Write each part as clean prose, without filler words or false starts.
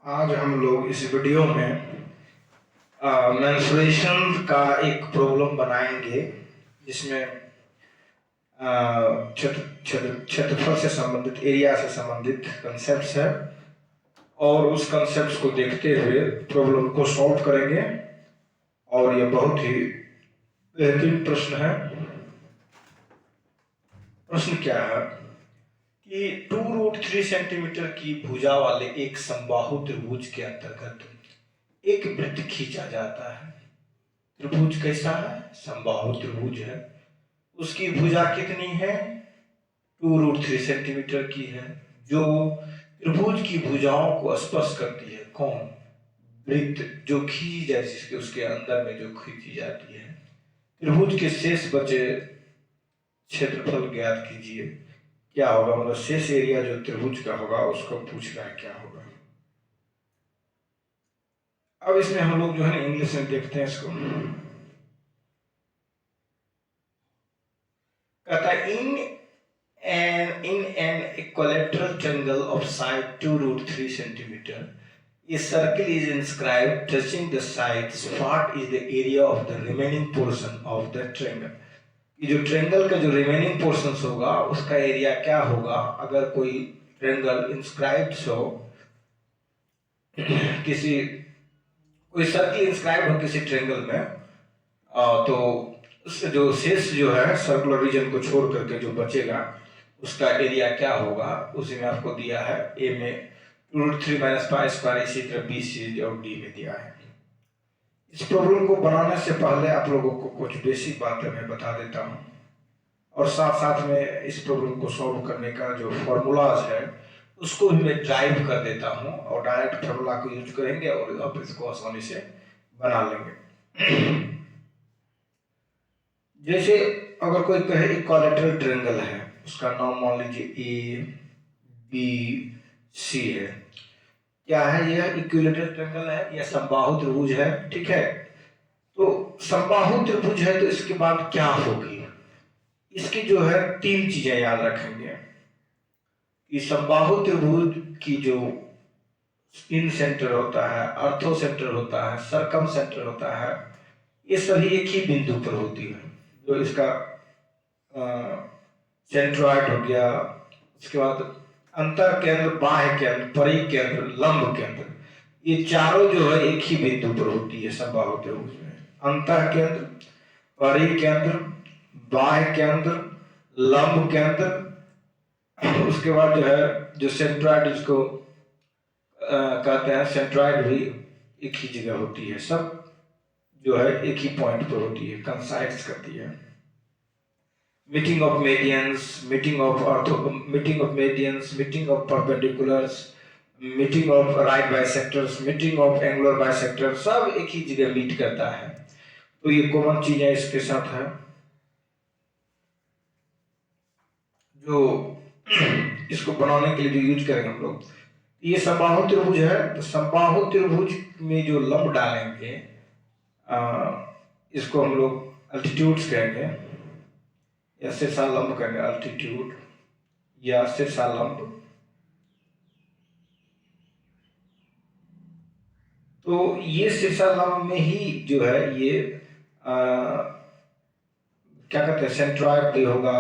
आज हम लोग इस वीडियो में मेंस्ट्रुएशन का एक प्रॉब्लम बनाएंगे जिसमें क्षेत्रफल से संबंधित, एरिया से संबंधित कंसेप्ट्स है और उस कंसेप्ट्स को देखते हुए प्रॉब्लम को सॉल्व करेंगे। और यह बहुत ही बेहतरीन प्रश्न है। प्रश्न क्या है कि 2√3 सेंटीमीटर की भुजा वाले एक समबाहु त्रिभुज के अंतर्गत एक वृत्त खींचा जाता है। त्रिभुज कैसा है? समबाहु त्रिभुज है। उसकी भुजा कितनी है? 2√3 सेंटीमीटर की है। जो त्रिभुज की भुजाओं को स्पर्श करती है, कौन? वृत्त जो खींची जाए, जिसके उसके अंदर में जो खींची जाती है। त्रिभुज के शेष बचे क्षेत्रफल ज्ञात कीजिए। क्या होगा? मतलब शेष एरिया जो त्रिभुज का होगा उसको पूछ रहा है क्या होगा। अब इसमें हम लोग जो है इंग्लिश में देखते हैं इसको। कहता है in an equilateral triangle of side 2√3 centimeter, a circle is inscribed touching the sides. What is the area of the remaining portion of the triangle? ये जो ट्रेंगल का जो रिमेनिंग पोर्शंस होगा उसका एरिया क्या होगा? अगर कोई ट्रेंगल इंस्क्राइब्ड हो, कोई सर्कल इंस्क्राइब हो किसी ट्रेंगल में, तो उससे जो शेष जो है सर्कुलर रीजन को छोड़ करके जो बचेगा उसका एरिया क्या होगा, उसी में आपको दिया है। ए में 2√3 - π², इसी तरह बी, सी और डी में दिया है। इस प्रॉब्लम को बनाने से पहले आप लोगों को कुछ बेसिक बातें मैं बता देता हूँ और साथ साथ में इस प्रॉब्लम को सॉल्व करने का जो फॉर्मूलाज है उसको भी मैं ड्राइव कर देता हूँ और डायरेक्ट फॉर्मूला को यूज करेंगे और आप इसको आसानी से बना लेंगे। जैसे अगर कोई कहे इक्विलैटरल ट्रायंगल है, उसका नाम मान लीजिए ए बी सी है। क्या है? यह इक्विलैटरल ट्रायंगल है, यह समबाहु त्रिभुज है। ठीक है, तो समबाहु त्रिभुज है तो इसके बाद क्या होगी? इसकी जो है 3 चीजें याद रखेंगे कि समबाहु त्रिभुज की जो इन सेंटर होता है, अर्थो सेंटर होता है, सरकम सेंटर होता है, ये सभी एक ही बिंदु पर होती है। जो इसका सेंट्रॉइड हो गया, उसके बाद अंतर केंद्र, बाह्य केंद्र, परिघ केंद्र, लंब केंद्र, ये चारों जो है एक ही बिंदु पर होती है समबाहु त्रिभुज में। अंतर केंद्र, परिघ केंद्र, बाह्य केंद्र, लंब केंद्र, उसके बाद जो है जो सेंट्रॉइड, जिसको कहते हैं सेंट्रॉइड, भी एक ही जगह होती है। सब जो है एक ही पॉइंट पर होती है, कंसाइड्स करती है। Meeting of medians, meeting of medians, meeting of perpendiculars, meeting of right bisectors, meeting of angular bisector, सब एक ही जगह मीट करता है। तो ये कॉमन चीजें इसके साथ है जो इसको बनाने के लिए जो यूज करेंगे हम लोग। ये समबाहु त्रिभुज है, तो समबाहु त्रिभुज में जो लंब डालेंगे इसको हम लोग अल्टीट्यूड्स कहेंगे या शीर्षालंब कहेंगे। अल्टीट्यूड या शीर्षालंब। तो ये शीर्षालंब में ही जो है ये क्या कहते हैं, सेंट्रॉइड भी होगा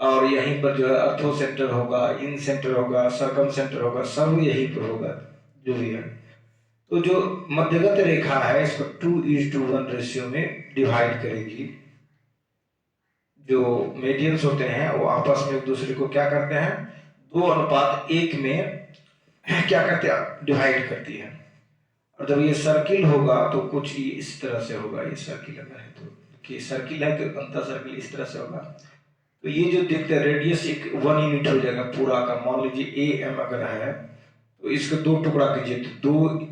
और यहीं पर जो है अर्थो सेंटर होगा, इन सेंटर होगा, सरकम सेंटर होगा, सब यहीं पर होगा जो भी है। तो जो मध्यगत रेखा है इसको 2:1 रेशियो में डिवाइड करेगी। जो मेडियंस होते हैं वो आपस में एक दूसरे को क्या करते हैं, 2:1 में क्या करते हैं, डिवाइड करती है। और जब ये सर्किल होगा तो कुछ इस तरह से होगा। ये सर्किल अगर है तो कि सर्किल है तो अंतर सर्किल इस तरह से होगा। तो ये जो देखते हैं रेडियस एक 1 यूनिट हो जाएगा पूरा का। मान लीजिए ए एम अगर है तो इसको 2 टुकड़ा कीजिए, तो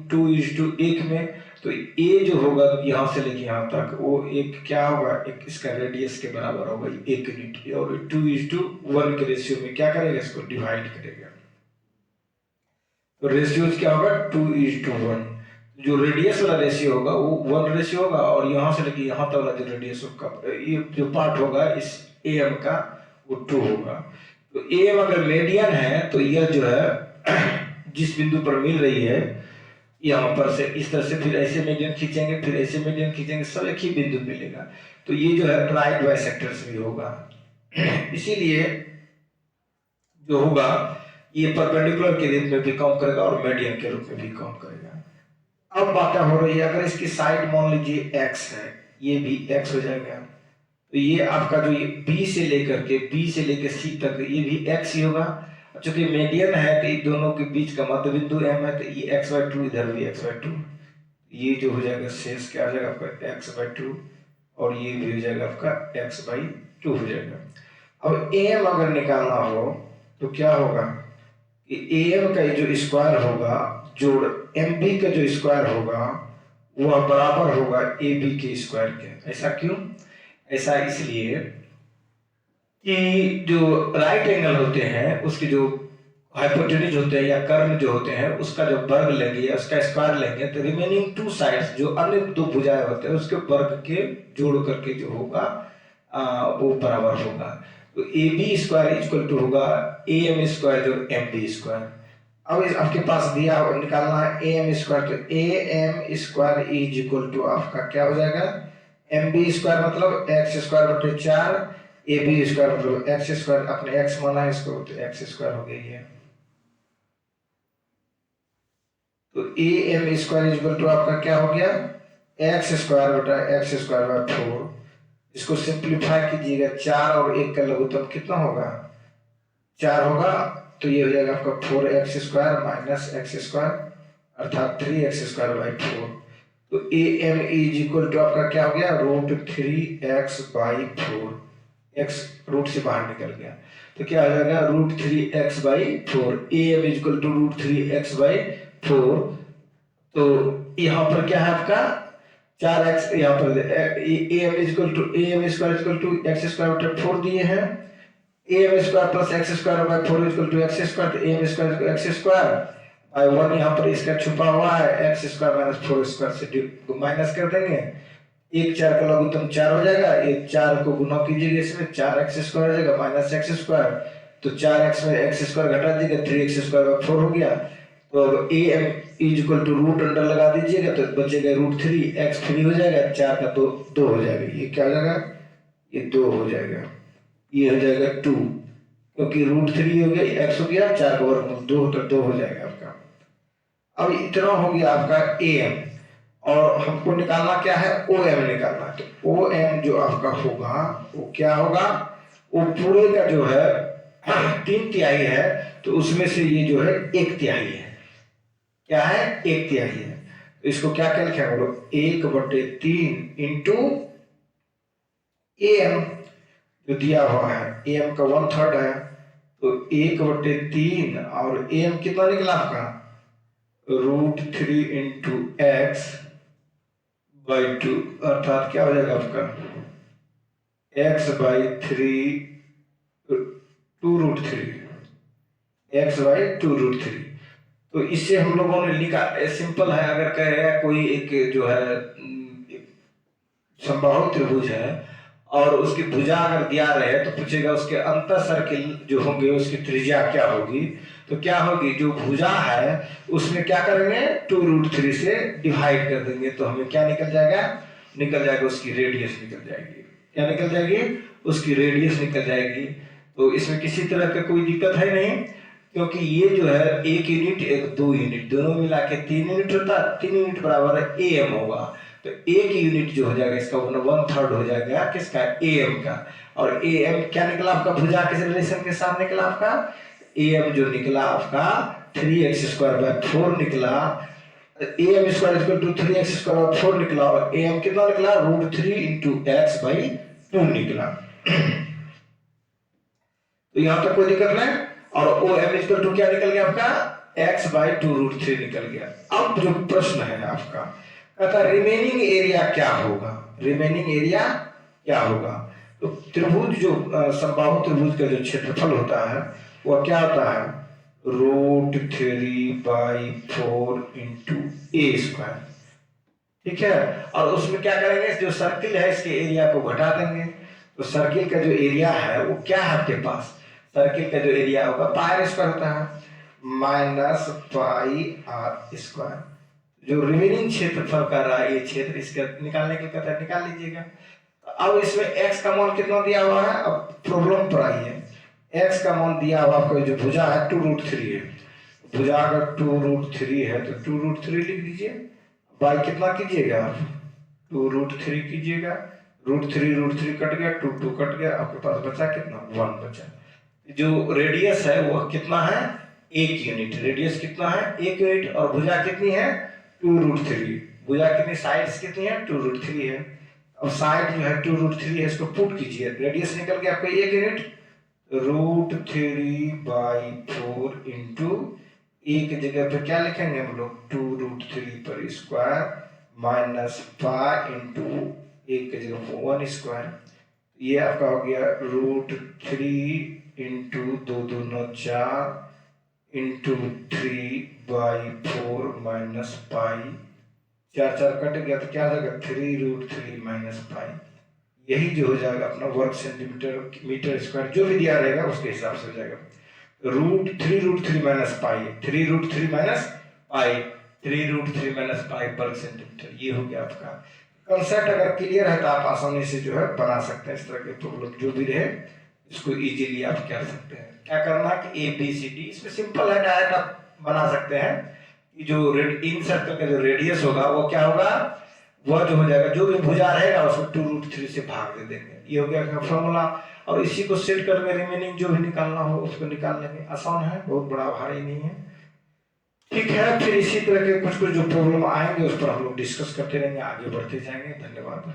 2:1 में तो ए जो होगा यहाँ से लेके यहाँ तक वो एक क्या होगा, एक इसका रेडियस के बराबर होगा 1 यूनिट। और 2:1 के रेशियो में क्या करेगा, इसको डिवाइड करेगा। तो रेशियो क्या होगा 2:1। जो रेडियस वाला रेशियो होगा वो 1 रेशियो होगा और यहाँ से लेके यहाँ तक वाला जो रेडियस होगा, ये जो पार्ट होगा इस ए एम का, वो 2 होगा। तो ए एम अगर मेडियन है तो यह जो है जिस बिंदु पर मिल रही है यहाँ पर से इस तरह से, फिर ऐसे मीडियन खींचेंगे, फिर ऐसे मीडियन खींचेंगे, सब एक ही बिंदु मिलेगा। तो ये जो है राइट बाइसेक्टर्स भी होगा। इसीलिए जो होगा ये परपेंडिकुलर के रूप में भी काम करेगा और मीडियन के रूप में भी काम करेगा। अब बातें हो रही है, अगर इसकी साइड मान लीजिए x है, ये भी x हो जाएगा, तो ये आपका जो ये B से लेकर C तक ये भी x ही होगा। चूंकि मीडियन है तो इन दोनों के बीच का मध्य बिंदु M है, तो ये x/2, इधर भी x/2, ये जो हो जाएगा शेष क्या हो जाएगा आपका x/2, और ये भी हो जाएगा आपका x/2 हो जाएगा। अब AM अगर निकालना हो तो क्या होगा कि AM का जो स्क्वायर होगा जोड़ MB का जो स्क्वायर होगा वह बराबर होगा AB के स्क्वायर के। ऐसा क्यों? ऐसा इसलिए कि जो राइट एंगल होते हैं उसके जो हाइपोटेन्यूज होते हैं या कर्ण जो होते हैं उसका जो वर्ग लेंगे या उसका स्क्वायर लेंगे तो रिमेनिंग टू साइड्स जो अन्य दो भुजाएं होते हैं उसके वर्ग के जोड़ करके जो होगा वो बराबर होगा। तो AB स्क्वायर इक्वल टू होगा AM स्क्वायर जो MB स्क्वायर। अब इस आपके पास दिया निकालना है AM स्क्वायर, तो AM square is equal to आपका क्या हो जाएगा MB स्क्वायर मतलब x स्क्वायर बटे 4, AB स्क्वायर मतलब x स्क्वायर, अपने x माना है इसको तो x स्क्वायर हो गई है। तो AM स्क्वायर इक्वल टू आपका क्या हो गया x स्क्वायर बटा x स्क्वायर बाय 4। इसको सिंप्लीफाई कीजिएगा, 4 और 1 का लघुत्तम कितना होगा 4 होगा, तो ये हो जाएगा आपका 4x square minus x square अर्थात 3x स्क्वायर बाय 4। तो AM इज इक्वल टू आपका क्या हो गया √3x बाई 4, x रूट से बाहर निकल गया तो क्या हो जाएगा √3x by 4। AM is equal to √3x by 4। तो यहाँ पर क्या है आपका 4x, यहाँ पर AM square equal to x square बटे 4 दिए हैं, AM square plus x square by 4 equal to x square, तो AM square x square by 1 यहाँ पर इसका छुपा हुआ है x स्क्वायर माइनस 4 स्क्वायर से माइनस कर देंगे, 1 4 का लघुत्तम 4 हो जाएगा, ये 4 को गुना कीजिएगा इसमें 4x स्क्वायर हो जाएगा माइनस x स्क्वायर, तो 4x में x स्क्वायर घटा दीजिएगा 3x स्क्वायर बाई 4 हो गया। तो AM is equal to root under लगा दीजिएगा तो बचेगा √3, x 3 हो जाएगा, 4 का 2 हो जाएगा, ये क्या हो जाएगा ये 2 हो जाएगा, ये हो जाएगा 2 क्योंकि √3 हो गया x हो गया, 4 का वर्गमूल 2 तो 2 हो जाएगा आपका। अब इतना हो गया आपका AM, और हमको निकालना क्या है OM निकालना है। तो OM जो आपका होगा वो क्या होगा, वो पूरे का जो है 3 तिहाई है तो उसमें से ये जो है 1 तिहाई है, क्या है 1 तिहाई है। तो इसको क्या क्या लिखा बोलो 1/3 इंटू AM जो दिया हुआ है, AM का 1/3 है तो 1/3 और AM कितना निकला आपका √3 इंटू x बाई 2 अर्थात क्या हो जाएगा आपका x बाई 3 2√3 x बाई 2√3। तो इससे हम लोगों ने लिखा सिंपल है, अगर कहेगा कोई एक जो है समबाहु त्रिभुज है और उसकी भुजा अगर दिया रहे तो पूछेगा उसके अंतर सर्किल जो होंगे उसकी त्रिज्या क्या होगी, तो क्या होगी जो भुजा है उसमें क्या करेंगे 2√3 से डिवाइड कर देंगे तो हमें क्या निकल जाएगा उसकी रेडियस निकल जाएगी, क्या निकल जाएगी उसकी रेडियस निकल जाएगी। तो इसमें किसी तरह का कोई दिक्कत है नहीं, क्योंकि ये जो है 1 यूनिट 2 यूनिट दोनों मिला के 3 यूनिट होता है, 3 यूनिट बराबर है AM होगा, तो 1 यूनिट जो हो जाएगा इसका 1/3 हो जाएगा किसका AM का। और AM क्या निकला आपका भुजा किस रिलेशन के साथ निकला आपका AM जो निकला आपका 3x स्क्वायर बाय 4 निकला, AM square equal to 3x square by 4 निकला और AM कितना निकला √3 इंटू x बाई 2 निकला। तो यहाँ तक कोई दिक्कत नहीं, और OM इक्वल टू क्या निकल गया आपका x बाई 2√3 निकल गया। अब जो प्रश्न है आपका कहता रिमेनिंग एरिया क्या होगा, रिमेनिंग एरिया क्या होगा। तो त्रिभुज जो समबाहु त्रिभुज का जो क्षेत्रफल होता है वह क्या होता है √3 बाई 4 इंटू A स्क्वायर, ठीक है। और उसमें क्या करेंगे जो सर्किल है इसके एरिया को घटा देंगे, तो सर्किल का जो एरिया है वो क्या है आपके पास, सर्किल का जो एरिया होगा पायर स्क्वायर होता है, माइनस पाई आर स्क्वायर। जो रिमेनिंग क्षेत्रफल कर रहा है ये क्षेत्र, इसका निकालने के कहता है, निकाल लीजिएगा। अब इसमें x का मान कितना दिया हुआ है, अब प्रॉब्लम पर आई है। x का मान दिया हुआ आपको, जो भुजा है 2√3 है, भुजा अगर 2√3 है तो 2√3 लिख दीजिए। बाई कितना कीजिएगा आप, 2√3 कीजिएगा, √3 कट गया, 2 कट गया, आपके पास बचा कितना, 1 बचा। जो रेडियस है वो कितना है, 1 यूनिट। रेडियस कितना है, 1 यूनिट। और भुजा कितनी है, 2√3। भुजा कितनी, साइड्स कितनी है, 2√3 है। अब साइड जो है 2√3 है, इसको पुट कीजिए, रेडियस निकल गया आपका 1 यूनिट। √3/4 इंटू, एक जगह पे क्या लिखेंगे हम लोग, 2√3 पर स्क्वायर माइनस पाई इंटू एक की जगह 1 स्क्वायर। ये आपका हो गया √3 into 2 2 4 into 3/4 minus pi, 4 4 cut गया तो क्या आ जाएगा, 3√3 माइनस पाई। यही जो हो जाएगा अपना वर्ग सेंटीमीटर मीटर स्क्वायर, जो भी दिया रहेगा उसके हिसाब से हो जाएगा। √3 minus pi, 3√3 minus pi, 3√3 minus pi वर्ग सेंटीमीटर। ये हो गया आपका कंसेप्ट। अगर क्लियर है तो आप आसानी से जो है बना सकते हैं। इस तरह के प्रॉब्लम जो भी रहे इसको इजीली आप कर सकते हैं। क्या करना कि ABCD, इसमें सिंपल है, डायरेक्ट आप बना सकते हैं कि जो इन सर्कल का जो रेडियस होगा वो क्या होगा, वह जो हो जाएगा, जो भी भुजा रहेगा उसको 2√3 से भाग दे देंगे। ये हो गया फॉर्मूला। और इसी को सेट करके रिमेनिंग जो भी निकालना हो उसको निकाल लेंगे। आसान है, बहुत बड़ा भारी नहीं है। ठीक है, फिर इसी तरह के कुछ कुछ जो प्रॉब्लम आएंगे उस पर हम लोग डिस्कस करते रहेंगे, आगे बढ़ते जाएंगे। धन्यवाद।